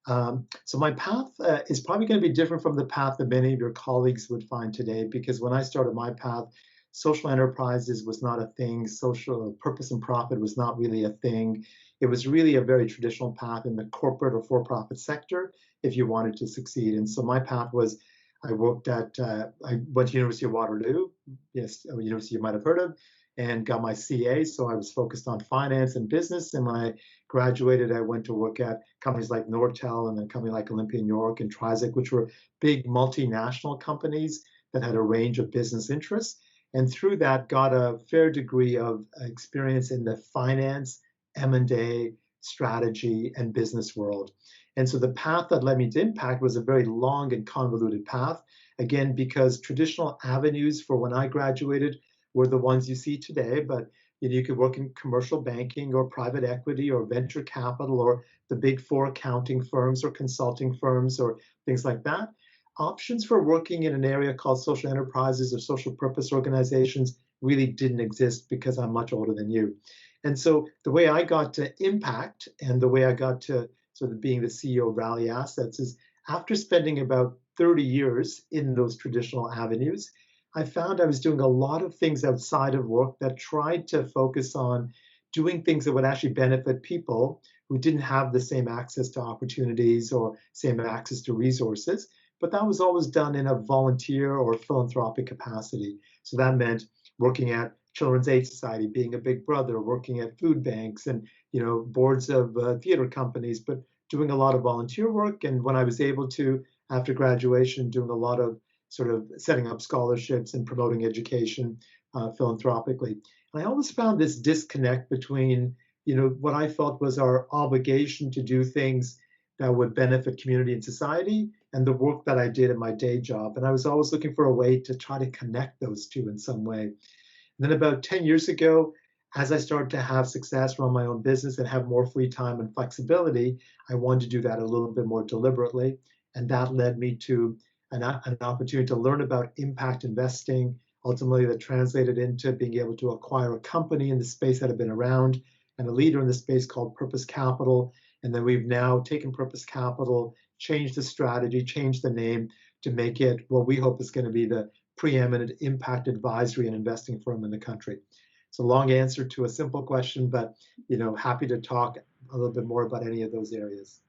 So my path is probably going to be different from the path that many of your colleagues would find today, because when I started my path, social enterprises was not a thing. Social purpose and profit was not really a thing. It was really a very traditional path in the corporate or for-profit sector if you wanted to succeed. And so my path was, I went to University of Waterloo, yes, a university you might have heard of, and got my CA. So I was focused on finance and business. And when I graduated, I went to work at companies like Nortel and then a company like Olympia New York and Trizic, which were big multinational companies that had a range of business interests. And through that, got a fair degree of experience in the finance, M&A, strategy, and business world. And so the path that led me to impact was a very long and convoluted path. Again, because traditional avenues for when I graduated were the ones you see today, but you could work in commercial banking or private equity or venture capital or the big four accounting firms or consulting firms or things like that. Options for working in an area called social enterprises or social purpose organizations really didn't exist because I'm much older than you. And so the way I got to impact and the way I got to sort of being the CEO of Rally Assets is after spending about 30 years in those traditional avenues, I found I was doing a lot of things outside of work that tried to focus on doing things that would actually benefit people who didn't have the same access to opportunities or same access to resources. But that was always done in a volunteer or philanthropic capacity. So that meant working at Children's Aid Society, being a big brother, working at food banks and boards of theater companies, but doing a lot of volunteer work. And when I was able to, after graduation, doing a lot of sort of setting up scholarships and promoting education philanthropically. And I always found this disconnect between what I felt was our obligation to do things that would benefit community and society and the work that I did in my day job. And I was always looking for a way to try to connect those two in some way. And then about 10 years ago, as I started to have success, run my own business, and have more free time and flexibility, I wanted to do that a little bit more deliberately. And that led me to an opportunity to learn about impact investing. Ultimately, that translated into being able to acquire a company in the space that had been around and a leader in the space called Purpose Capital. And then we've now taken Purpose Capital, changed the strategy, changed the name to make it what we hope is going to be the preeminent impact advisory and investing firm in the country. It's a long answer to a simple question, but happy to talk a little bit more about any of those areas.